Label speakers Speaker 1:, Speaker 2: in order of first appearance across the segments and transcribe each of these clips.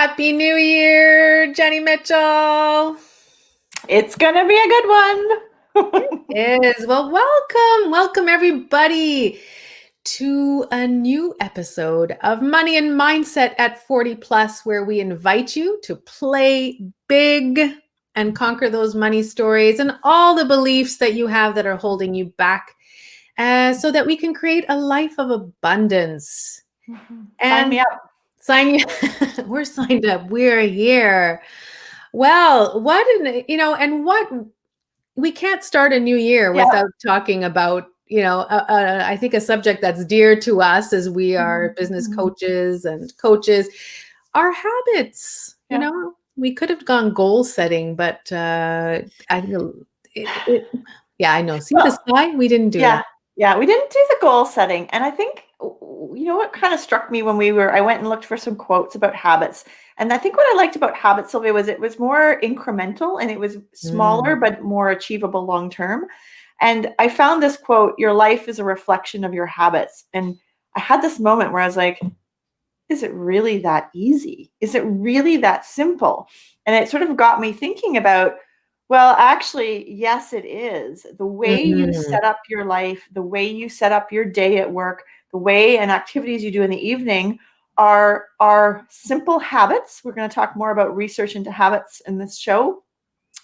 Speaker 1: Happy New Year, Jenny Mitchell.
Speaker 2: It's going to be a good one.
Speaker 1: It is. Well, welcome everybody to a new episode of Money and Mindset at 40 Plus, where we invite you to play big and conquer those money stories and all the beliefs that you have that are holding you back, so that we can create a life of abundance.
Speaker 2: Sign me up.
Speaker 1: We're signed up. We're here. Well, we can't start a new year without talking about, I think a subject that's dear to us as we are business coaches and coaches, our habits. We could have gone goal setting, but I know. See the sky? We didn't do that.
Speaker 2: Yeah, we didn't do the goal setting. And I think, what kind of struck me when I went and looked for some quotes about habits. And I think what I liked about habits, Sylvia, was it was more incremental and it was smaller, but more achievable long-term. And I found this quote, "Your life is a reflection of your habits." And I had this moment where I was like, is it really that easy? Is it really that simple? And it sort of got me thinking about, well, actually, yes, it is. The way you set up your life, the way you set up your day at work, the way and activities you do in the evening are simple habits. We're going to talk more about research into habits in this show.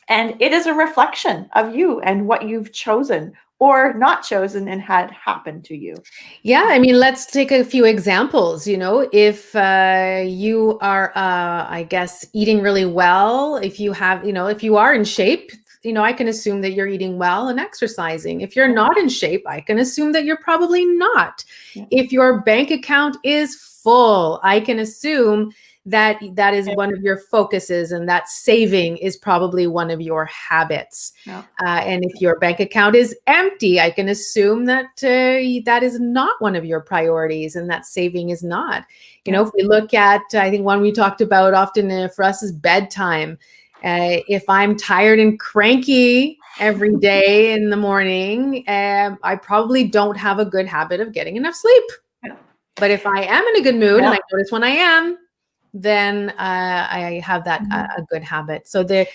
Speaker 2: And it is a reflection of you and what you've chosen or not chosen and had happen to you.
Speaker 1: Yeah, I mean, let's take a few examples. If you are, I guess, eating really well, if you have, if you are in shape, I can assume that you're eating well and exercising. If you're not in shape, I can assume that you're probably not. Yeah. If your bank account is full, I can assume that is one of your focuses, and that saving is probably one of your habits. Yeah. And if your bank account is empty, I can assume that that is not one of your priorities, and that saving is not. If we look at, I think one we talked about often for us is bedtime. If I'm tired and cranky every day in the morning, I probably don't have a good habit of getting enough sleep. Yeah. But if I am in a good mood, and I notice when I am, then I have that a good habit. So the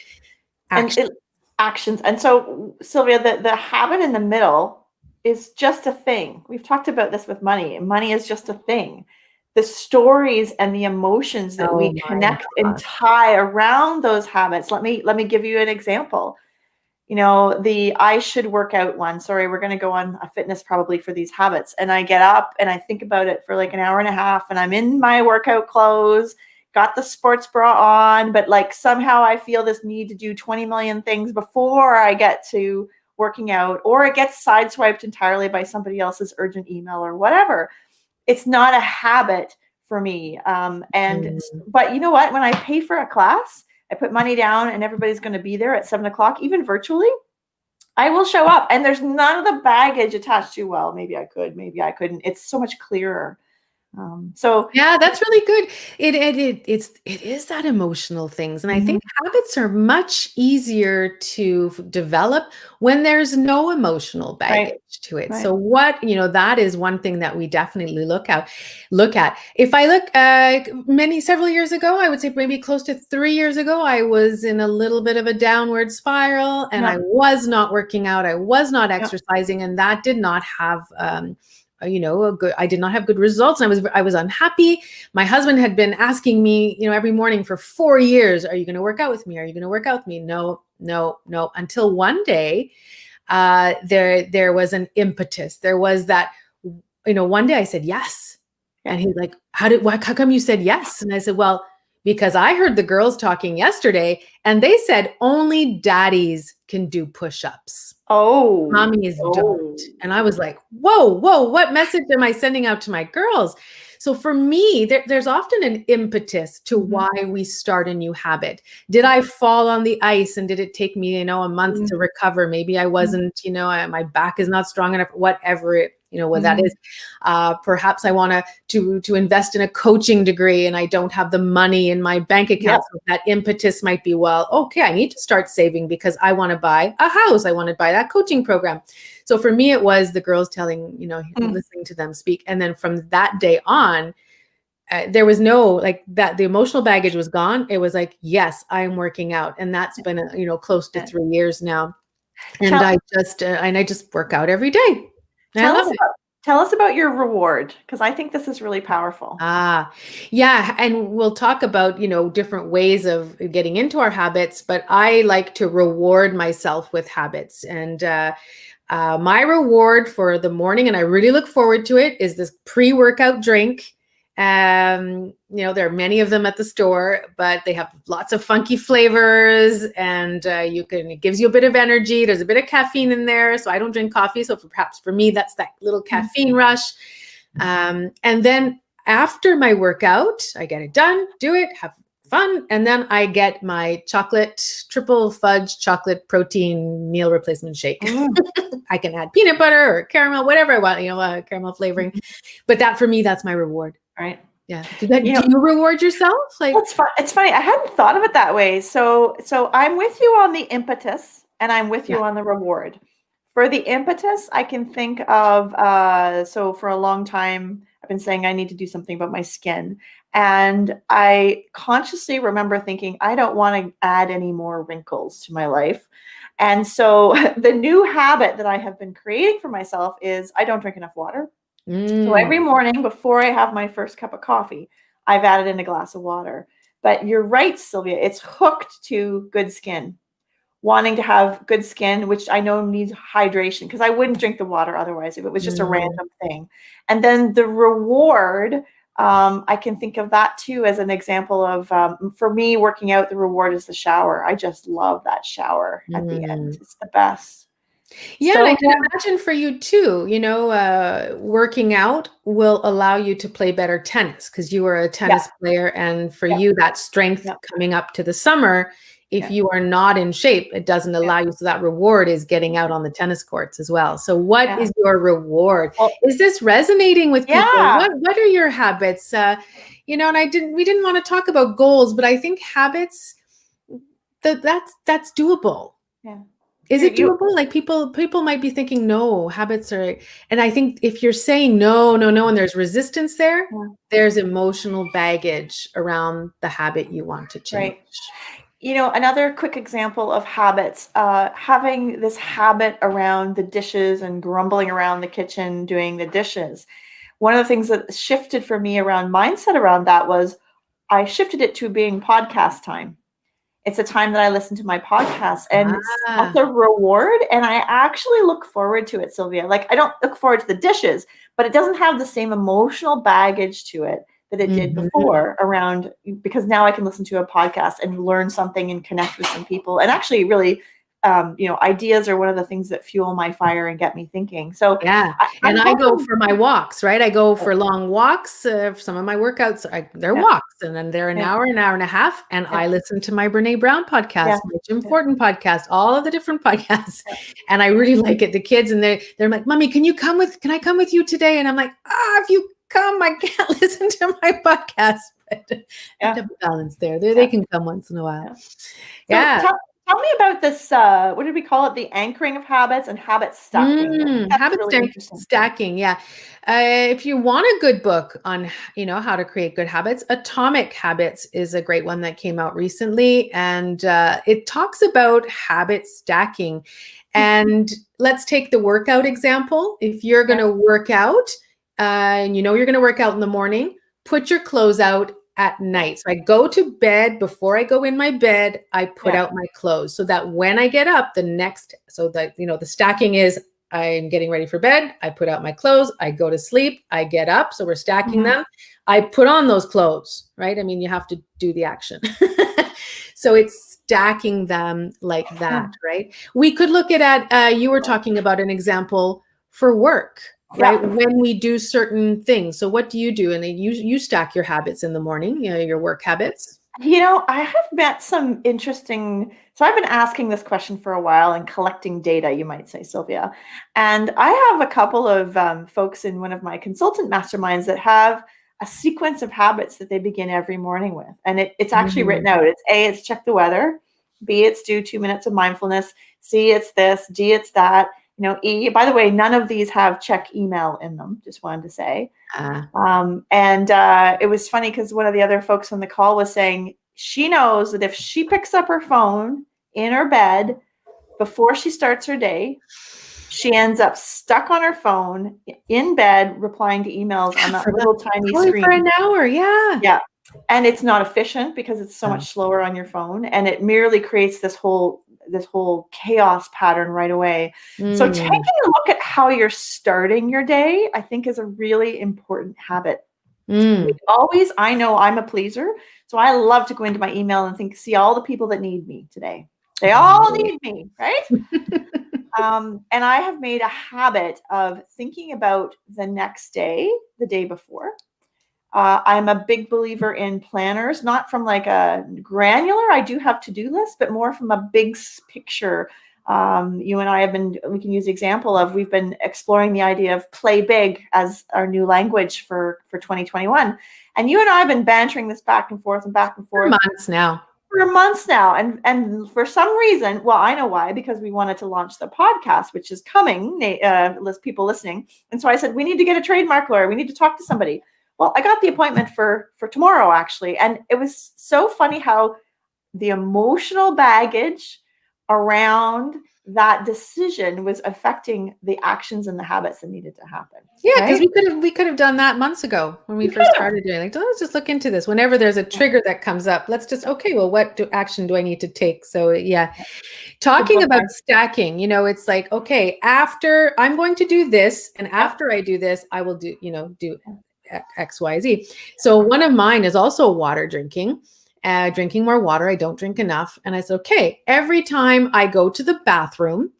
Speaker 2: actions. And so, Sylvia, the habit in the middle is just a thing. We've talked about this with money. Money is just a thing. The stories and the emotions that we connect and tie around those habits. Let me give you an example. The I should work out one. Sorry, we're going to go on a fitness probably for these habits. And I get up and I think about it for like an hour and a half, and I'm in my workout clothes, got the sports bra on, but like somehow I feel this need to do 20 million things before I get to working out, or it gets sideswiped entirely by somebody else's urgent email or whatever. It's not a habit for me. But you know what? When I pay for a class, I put money down and everybody's going to be there at 7:00, even virtually, I will show up, and there's none of the baggage attached to, well, maybe I could, maybe I couldn't. It's so much clearer.
Speaker 1: Yeah, that's really good. It is that emotional things. And I think habits are much easier to develop when there's no emotional baggage to it. Right. So that is one thing that we definitely look at. If I look several years ago, I would say maybe close to 3 years ago, I was in a little bit of a downward spiral, and I was not working out. I was not exercising, and that did not have, I did not have good results, and I was unhappy. My husband had been asking me, every morning for 4 years, "Are you going to work out with me? Are you going to work out with me?" No. Until one day, there was an impetus. There was that, one day I said yes, and he's like, "How come you said yes?" And I said, "Well, because I heard the girls talking yesterday, and they said only daddies can do push-ups.
Speaker 2: Oh,
Speaker 1: mommies don't." And I was like, whoa, what message am I sending out to my girls? So for me, there's often an impetus to why we start a new habit. Did I fall on the ice, and did it take me, a month to recover? Maybe I wasn't, my back is not strong enough, whatever what that is. Perhaps I want to invest in a coaching degree, and I don't have the money in my bank account. So that impetus might be, well, okay, I need to start saving because I want to buy a house. I want to buy that coaching program. So for me, it was the girls telling, listening to them speak. And then from that day on, there was no like that. The emotional baggage was gone. It was like, yes, I am working out, and that's been close to 3 years now. And
Speaker 2: Tell,
Speaker 1: I just work out every day. And I
Speaker 2: tell
Speaker 1: love
Speaker 2: us
Speaker 1: it.
Speaker 2: about tell us about your reward, because I think this is really powerful.
Speaker 1: Yeah. And we'll talk about, different ways of getting into our habits, but I like to reward myself with habits. And my reward for the morning, and I really look forward to it, is this pre-workout drink. There are many of them at the store, but they have lots of funky flavors, and it gives you a bit of energy. There's a bit of caffeine in there, so I don't drink coffee. So perhaps for me, that's that little caffeine rush. And then after my workout, I get it done, do it, have fun, and then I get my triple fudge chocolate protein meal replacement shake. I can add peanut butter or caramel, whatever I want, caramel flavoring. But that for me, that's my reward.
Speaker 2: Right.
Speaker 1: Yeah. Do you reward yourself?
Speaker 2: Like, it's funny. I hadn't thought of it that way. So I'm with you on the impetus, and I'm with you on the reward. For the impetus, I can think of, so for a long time, I've been saying I need to do something about my skin. And I consciously remember thinking, I don't want to add any more wrinkles to my life. And so the new habit that I have been creating for myself is I don't drink enough water. So every morning before I have my first cup of coffee, I've added in a glass of water. But you're right, Sylvia, it's hooked to good skin. Wanting to have good skin, which I know needs hydration, because I wouldn't drink the water otherwise if it was just a random thing. And then the reward, I can think of that too as an example of, for me, working out, the reward is the shower. I just love that shower at the end. It's the best.
Speaker 1: Yeah, and I can imagine for you too, working out will allow you to play better tennis, because you are a tennis player. And for you, that strength coming up to the summer, if you are not in shape, it doesn't allow you. So that reward is getting out on the tennis courts as well. So what is your reward? Is this resonating with people? What are your habits? And we didn't want to talk about goals, but I think habits, that's doable.
Speaker 2: Yeah.
Speaker 1: Is it doable? Like people might be thinking, no, habits are, and I think if you're saying no, and there's resistance there, there's emotional baggage around the habit you want to change.
Speaker 2: Right. Another quick example of habits, having this habit around the dishes and grumbling around the kitchen, doing the dishes. One of the things that shifted for me around mindset around that was I shifted it to being podcast time. It's a time that I listen to my podcast, and that's a reward. And I actually look forward to it, Sylvia. Like, I don't look forward to the dishes, but it doesn't have the same emotional baggage to it that it did before around, because now I can listen to a podcast and learn something and connect with some people. And actually really, ideas are one of the things that fuel my fire and get me thinking. So
Speaker 1: I go for my walks, right? I go for long walks. Some of my workouts, they're walks, and then they're an hour and a half. And I listen to my Brene Brown podcast, my Jim Fortin podcast, all of the different podcasts. And I really like it. The kids, and they're like, Mommy, can I come with you today? And I'm like, if you come, I can't listen to my podcast. But I have a balance there. They can come once in a while.
Speaker 2: Tell me about this, what did we call it? The anchoring of habits and habit stacking.
Speaker 1: Habit stacking, yeah. If you want a good book on, how to create good habits, Atomic Habits is a great one that came out recently. And it talks about habit stacking. And let's take the workout example. If you're going to work out, and you're going to work out in the morning, put your clothes out at night. So I go to bed, before I go in my bed, I put out my clothes, so that when I get up the stacking is, I'm getting ready for bed, I put out my clothes, I go to sleep, I get up. So we're stacking them. I put on those clothes, right? I mean, you have to do the action. So it's stacking them like that, right? We could look at, you were talking about an example for work. Right. When we do certain things. So what do you do? And you stack your habits in the morning, your work habits.
Speaker 2: I have met some interesting, so I've been asking this question for a while and collecting data, you might say, Sylvia. And I have a couple of folks in one of my consultant masterminds that have a sequence of habits that they begin every morning with. And it's actually written out. It's A, it's check the weather. B, it's do 2 minutes of mindfulness. C, it's this. D, it's that. E. By the way, none of these have check email in them. Just wanted to say.
Speaker 1: Uh,
Speaker 2: And it was funny because one of the other folks on the call was saying she knows that if she picks up her phone in her bed before she starts her day, she ends up stuck on her phone in bed replying to emails on that little tiny
Speaker 1: probably
Speaker 2: screen.
Speaker 1: for an hour. Yeah.
Speaker 2: Yeah. And it's not efficient because it's so much slower on your phone, and it merely creates this whole chaos pattern right away. So taking a look at how you're starting your day, I think, is a really important habit. I know I'm a pleaser, so I love to go into my email and see all the people that need me today. They all need me, right? And I have made a habit of thinking about the next day, the day before. I'm a big believer in planners, not from like a granular, I do have to-do lists, but more from a big picture. You and I we can use the example of, we've been exploring the idea of play big as our new language for 2021. And you and I have been bantering this back and forth and back and forth. For months now. And for some reason, well, I know why, because we wanted to launch the podcast, which is coming, people listening. And so I said, we need to get a trademark lawyer. We need to talk to somebody. Well, I got the appointment for tomorrow, actually. And it was so funny how the emotional baggage around that decision was affecting the actions and the habits that needed to happen.
Speaker 1: Yeah, because we could have done that months ago when we first started doing, like, let's just look into this. Whenever there's a trigger that comes up, let's just, okay, well, what action do I need to take? So yeah, talking about stacking, it's like, okay, after I'm going to do this, and after I do this, I will do X, Y, Z. So one of mine is also water drinking. Drinking more water. I don't drink enough. And I said, okay, every time I go to the bathroom,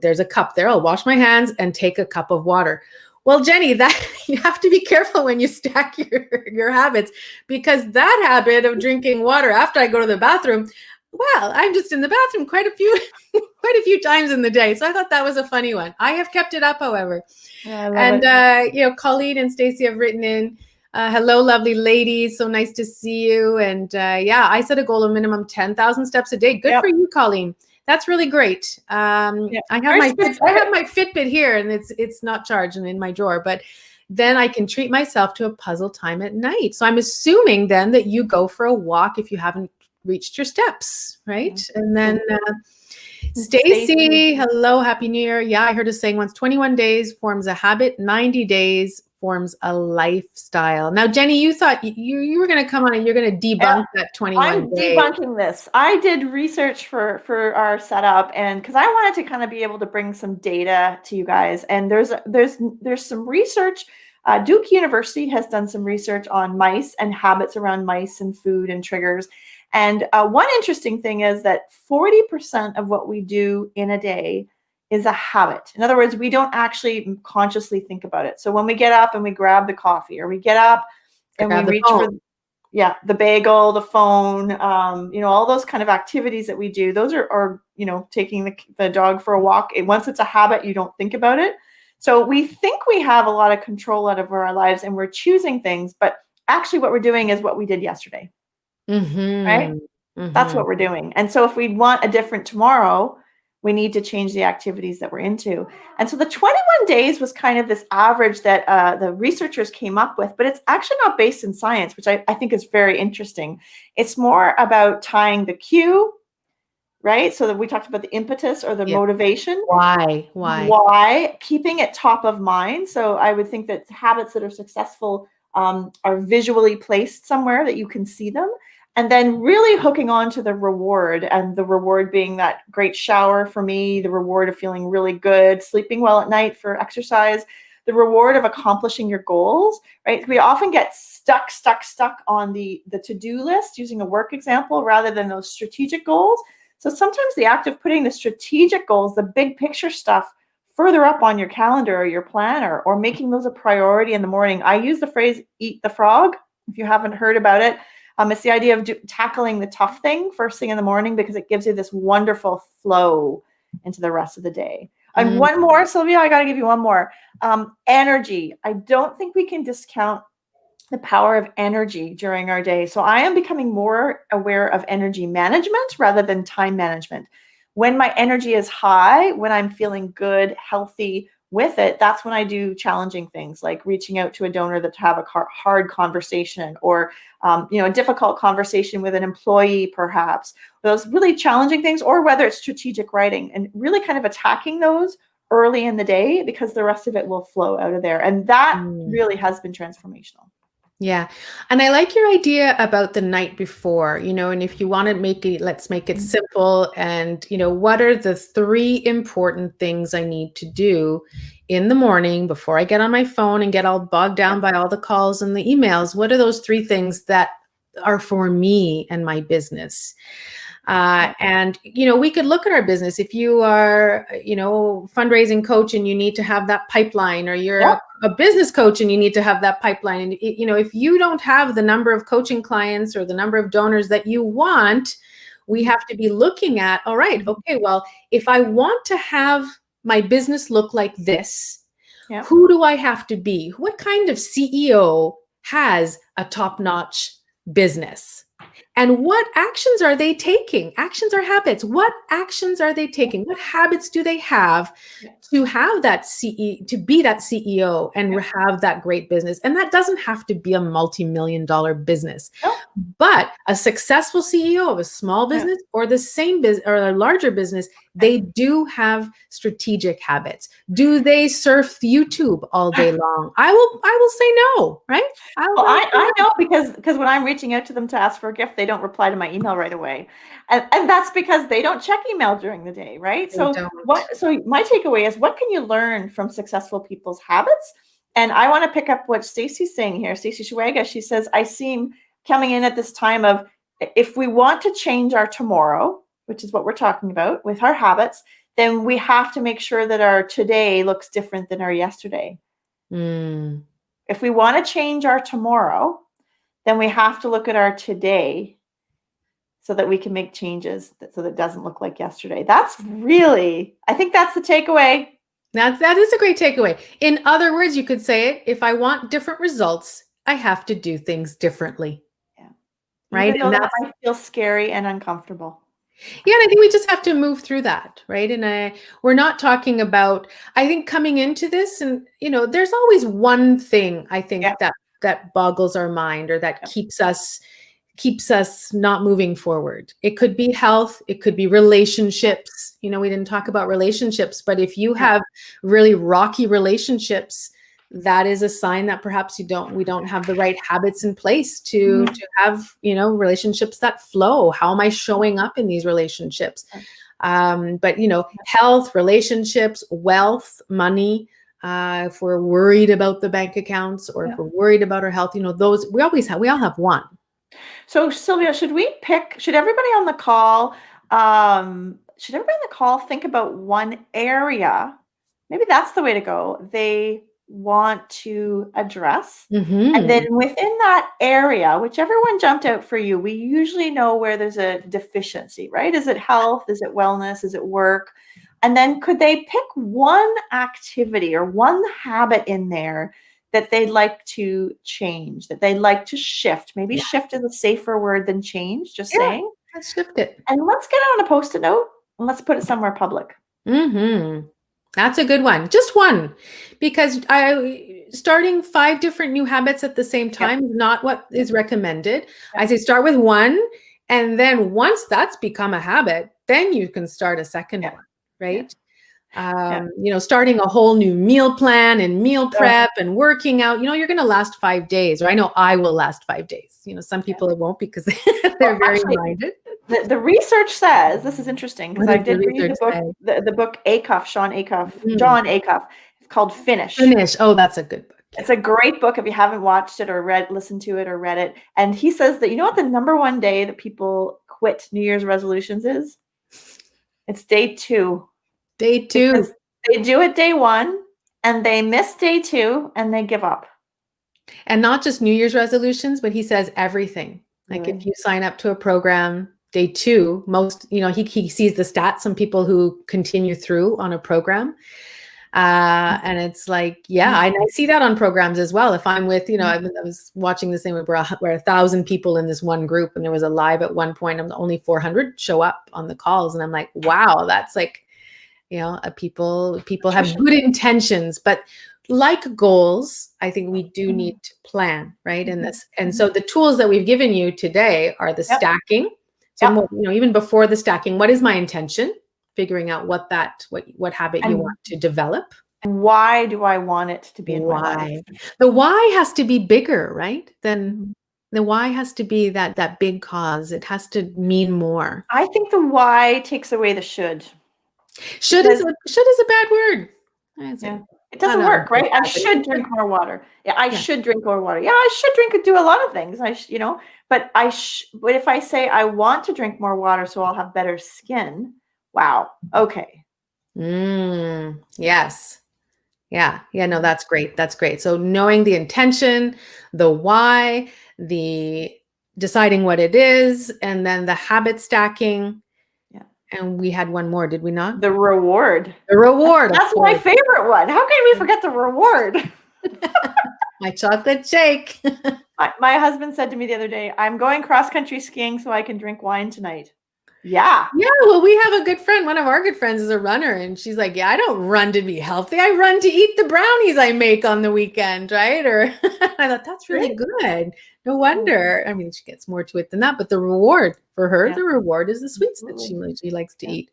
Speaker 1: there's a cup there. I'll wash my hands and take a cup of water. Well, Jenny, that you have to be careful when you stack your habits, because that habit of drinking water after I go to the bathroom, well, I'm just in the bathroom quite a few times in the day. So I thought that was a funny one. I have kept it up, however. And Colleen and Stacey have written in, hello, lovely ladies. So nice to see you. And I set a goal of minimum 10,000 steps a day. Good for you, Colleen. That's really great. I have my Fitbit here, and it's not charged and in my drawer, but then I can treat myself to a puzzle time at night. So I'm assuming then that you go for a walk if you haven't reached your steps, right? And then Stacey, hello, happy New Year. Yeah, I heard a saying once, 21 days forms a habit, 90 days forms a lifestyle. Now, Jenny, you thought you were going to come on and you're going to debunk that 21 days.
Speaker 2: I'm debunking this. I did research for our setup, and because I wanted to kind of be able to bring some data to you guys. And there's some research. Duke University has done some research on mice and habits around mice and food and triggers. And one interesting thing is that 40% of what we do in a day is a habit. In other words, we don't actually consciously think about it. So when we get up and we grab the coffee, or we get up and we reach for the bagel, the phone, all those kind of activities that we do, those are taking the dog for a walk. Once it's a habit, you don't think about it. So we think we have a lot of control out of our lives and we're choosing things, but actually what we're doing is what we did yesterday. Right? That's what we're doing. And so if we want a different tomorrow, we need to change the activities that we're into. And so the 21 days was kind of this average that the researchers came up with, but it's actually not based in science, which I think is very interesting. It's more about tying the cue, right? So that we talked about the impetus or the motivation. Why? Keeping it top of mind. So I would think that habits that are successful are visually placed somewhere that you can see them. And then really hooking on to the reward, and the reward being that great shower for me, the reward of feeling really good, sleeping well at night for exercise, the reward of accomplishing your goals, right? We often get stuck on the to-do list, using a work example, rather than those strategic goals. So sometimes the act of putting the strategic goals, the big picture stuff, further up on your calendar or your planner, or making those a priority in the morning. I use the phrase eat the frog, if you haven't heard about it. It's the idea of tackling the tough thing first thing in the morning, because it gives you this wonderful flow into the rest of the day. And one more, Sylvia, I got to give you one more. Energy. I don't think we can discount the power of energy during our day. So I am becoming more aware of energy management rather than time management. When my energy is high, when I'm feeling good, healthy with it, that's when I do challenging things like reaching out to a donor to have a hard conversation, or a difficult conversation with an employee, perhaps those really challenging things, or whether it's strategic writing, and really kind of attacking those early in the day, because the rest of it will flow out of there. And that really has been transformational.
Speaker 1: Yeah. And I like your idea about the night before, and if you want to make it, let's make it simple. And, what are the 3 important things I need to do in the morning before I get on my phone and get all bogged down by all the calls and the emails? What are those 3 things that are for me and my business? And, we could look at our business. If you are, fundraising coach and you need to have that pipeline, or you're a business coach and you need to have that pipeline. And, if you don't have the number of coaching clients or the number of donors that you want, we have to be looking at, all right, okay, well, if I want to have my business look like this, who do I have to be? What kind of CEO has a top-notch business? And what actions are they taking? Actions are habits. What actions are they taking? What habits do they have to have that to be that CEO and have that great business? And that doesn't have to be a multi-million-dollar business, but a successful CEO of a small business or the same business or a larger business, they do have strategic habits. Do they surf YouTube all day long? I will say no, right?
Speaker 2: I know, because when I'm reaching out to them to ask for a gift, they don't reply to my email right away. And that's because they don't check email during the day, right? So my takeaway is, what can you learn from successful people's habits? And I want to pick up what Stacey's saying here. Stacey Shuega, she says, I seem coming in at this time of, if we want to change our tomorrow, which is what we're talking about with our habits, then we have to make sure that our today looks different than our yesterday. If we want to change our tomorrow, then we have to look at our today so that we can make changes so that it doesn't look like yesterday. That's really, I think that's the takeaway.
Speaker 1: That is a great takeaway. In other words, you could say it, if I want different results, I have to do things differently.
Speaker 2: Yeah.
Speaker 1: Right.
Speaker 2: Even though that might feel scary and uncomfortable.
Speaker 1: Yeah, and I think we just have to move through that, right? And we're not talking about, I think, coming into this, and there's always one thing I think that boggles our mind, or that keeps us not moving forward. It could be health, it could be relationships. We didn't talk about relationships, but if you have really rocky relationships, that is a sign that perhaps we don't have the right habits in place to have, relationships that flow. How am I showing up in these relationships? But, health, relationships, wealth, money, if we're worried about the bank accounts, or if we're worried about our health, those we all have one.
Speaker 2: So Sylvia, should everybody on the call think about one area? Maybe that's the way to go. They want to address. And then within that area, whichever one jumped out for you, we usually know where there's a deficiency, right? Is it health? Is it wellness? Is it work? And then could they pick one activity or one habit in there that they'd like to change, that they'd like to shift? Maybe shift is a safer word than change, just saying.
Speaker 1: Let's shift it.
Speaker 2: And let's get it on a Post-it note and let's put it somewhere public.
Speaker 1: That's a good one. Just one, because starting 5 different new habits at the same time is not what is recommended. I say start with one, and then once that's become a habit, then you can start a second one, right? Starting a whole new meal plan and meal prep and working out, you're going to last 5 days, or I know I will last 5 days. Some people it won't, because they're very minded.
Speaker 2: The research says, this is interesting, because I did read the book Acuff, John Acuff. It's called Finish.
Speaker 1: Oh, that's a good book.
Speaker 2: It's a great book if you haven't watched it or listened to it or read it. And he says that, what the number one day that people quit New Year's resolutions is? It's day 2.
Speaker 1: Day 2.
Speaker 2: Because they do it day 1 and they miss day 2 and they give up.
Speaker 1: And not just New Year's resolutions, but he says everything. Like if you sign up to a program, day 2, most, he sees the stats, some people who continue through on a program. And it's like, yeah, I see that on programs as well. If I'm with, I was watching this thing where 1,000 people in this one group, and there was a live at one point, and only 400 show up on the calls. And I'm like, wow, that's like, people have good intentions, but like goals, I think we do need to plan, right? And so the tools that we've given you today are the stacking. So, even before the stacking, what is my intention? Figuring out what habit you want to develop.
Speaker 2: And why do I want it to be in my life?
Speaker 1: The why has to be bigger, right? Then the why has to be that big cause. It has to mean more.
Speaker 2: I think the why takes away the should.
Speaker 1: Should is a bad word.
Speaker 2: It doesn't work, right? I should drink more water. Yeah, I should drink more water. Yeah, I should do a lot of things. But if I say I want to drink more water so I'll have better skin, wow. Okay.
Speaker 1: Yes. Yeah. No, that's great. That's great. So knowing the intention, the why, the deciding what it is, and then the habit stacking. Yeah. And we had one more, did we not?
Speaker 2: The reward.
Speaker 1: The reward.
Speaker 2: That's my favorite one. How can we forget the reward?
Speaker 1: My chocolate shake.
Speaker 2: My husband said to me the other day, I'm going cross-country skiing so I can drink wine tonight. Yeah.
Speaker 1: Well, we have a good friend. One of our good friends is a runner, and she's like, yeah, I don't run to be healthy. I run to eat the brownies I make on the weekend, right? Or I thought, that's really good. No wonder. I mean, she gets more to it than that, but the reward for her, the reward is the sweets that she likes to eat.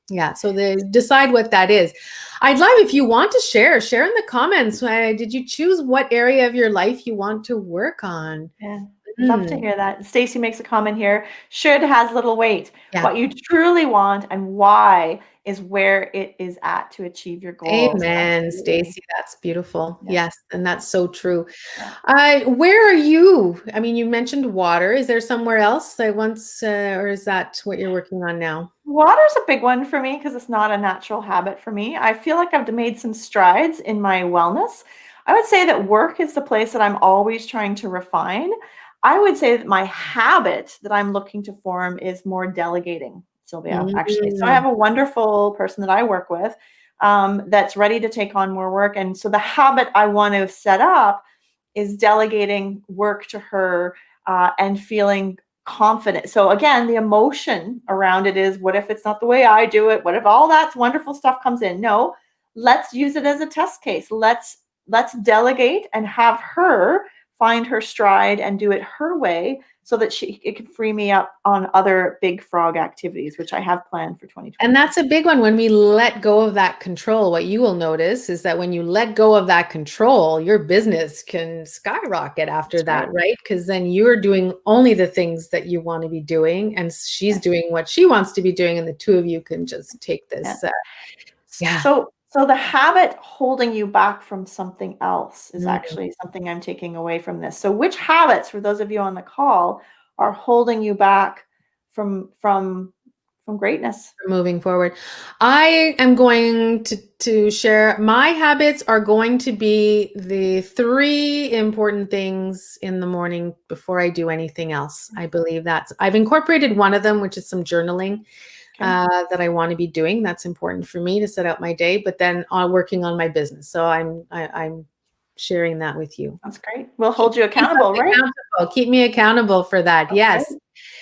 Speaker 1: Yeah. So decide what that is. I'd love, if you want to share in the comments. Did you choose what area of your life you want to work on?
Speaker 2: Yeah. Love to hear that. Stacy makes a comment here. Should has little weight. Yeah. What you truly want and why is where it is at to achieve your goals.
Speaker 1: Amen, Stacy. That's beautiful. Yeah. Yes, and that's so true. Yeah. Where are you? I mean, you mentioned water. Is there somewhere else or is that what you're working on now?
Speaker 2: Water's a big one for me because it's not a natural habit for me. I feel like I've made some strides in my wellness. I would say that work is the place that I'm always trying to refine. I would say that my habit that I'm looking to form is more delegating, Sylvia, actually. So I have a wonderful person that I work with that's ready to take on more work. And so the habit I want to set up is delegating work to her and feeling confident. So again, the emotion around it is, what if it's not the way I do it? What if all that wonderful stuff comes in? No, let's use it as a test case. Let's delegate and have her find her stride and do it her way so that it can free me up on other big frog activities, which I have planned for 2020.
Speaker 1: And that's a big one. When we let go of that control, what you will notice is that when you let go of that control, your business can skyrocket after that, right? Because then you're doing only the things that you want to be doing, and she's doing what she wants to be doing, and the two of you can just take this.
Speaker 2: So the habit holding you back from something else is actually something I'm taking away from this. So which habits, for those of you on the call, are holding you back from greatness?
Speaker 1: Moving forward. I am going to share, my habits are going to be the 3 important things in the morning before I do anything else. I believe I've incorporated one of them, which is some journaling. That I want to be doing. That's important for me to set out my day, but then working on my business. So I'm sharing that with you.
Speaker 2: That's great. We'll hold you accountable, right?
Speaker 1: Keep me accountable for that. Yes.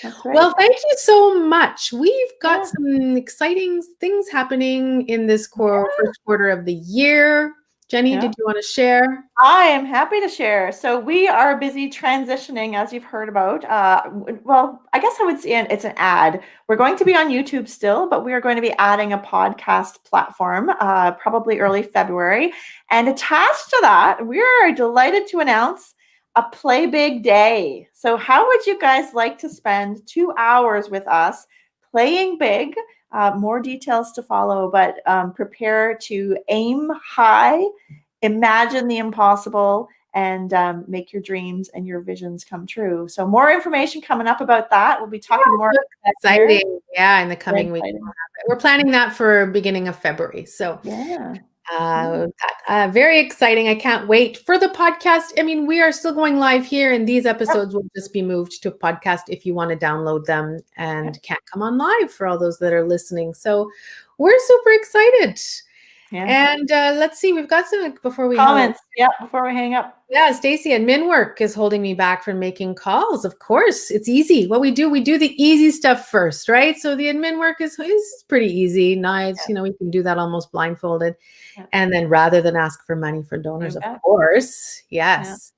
Speaker 1: That's right. Well, thank you so much. We've got some exciting things happening in this first quarter of the year. Jenny, did you want to share?
Speaker 2: I am happy to share. So we are busy transitioning, as you've heard about. Well, I guess I would say it's an ad. We're going to be on YouTube still, but we are going to be adding a podcast platform probably early February. And attached to that, we are delighted to announce a Play Big Day. So how would you guys like to spend 2 hours with us playing big? More details to follow, but prepare to aim high, imagine the impossible, and make your dreams and your visions come true. So more information coming up about that. We'll be talking more.
Speaker 1: Exciting. Yeah, in the coming week. We're planning that for beginning of February. So very exciting. I can't wait for the podcast. I mean, we are still going live here, and these episodes will just be moved to podcast if you want to download them and can't come on live for all those that are listening. So we're super excited. And let's see, we've got some before we
Speaker 2: comments. Yeah, before we hang up.
Speaker 1: Yeah, Stacy, admin work is holding me back from making calls. Of course, it's easy. What we do the easy stuff first, right? So the admin work is pretty easy. Nice, we can do that almost blindfolded. Yeah. And then rather than ask for money for donors, of course, yes.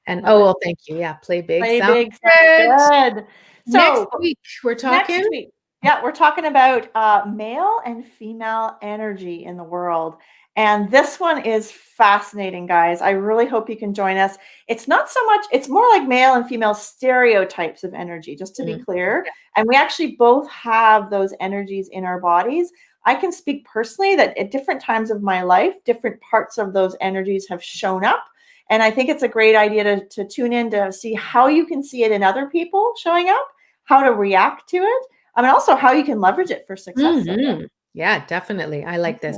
Speaker 1: Yeah. And well, thank you. Yeah, play big.
Speaker 2: Play big. Good. So
Speaker 1: next week we're talking.
Speaker 2: Next week, yeah, we're talking about male and female energy in the world. And this one is fascinating, guys. I really hope you can join us. It's not so much, it's more like male and female stereotypes of energy, just to be clear. Yeah. And we actually both have those energies in our bodies. I can speak personally that at different times of my life, different parts of those energies have shown up. And I think it's a great idea to tune in to see how you can see it in other people showing up, how to react to it. I mean, also how you can leverage it for success.
Speaker 1: Yeah, definitely. I like this.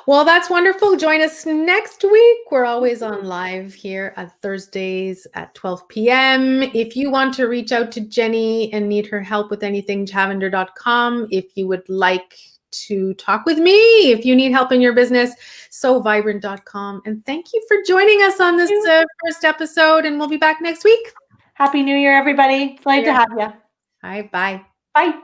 Speaker 1: Well, that's wonderful. Join us next week. We're always on live here at Thursdays at 12 p.m. If you want to reach out to Jenny and need her help with anything, javender.com. If you would like to talk with me, if you need help in your business, sovibrant.com. And thank you for joining us on this first episode, and we'll be back next week.
Speaker 2: Happy New Year, everybody. Glad to have you.
Speaker 1: All right, bye.
Speaker 2: Bye.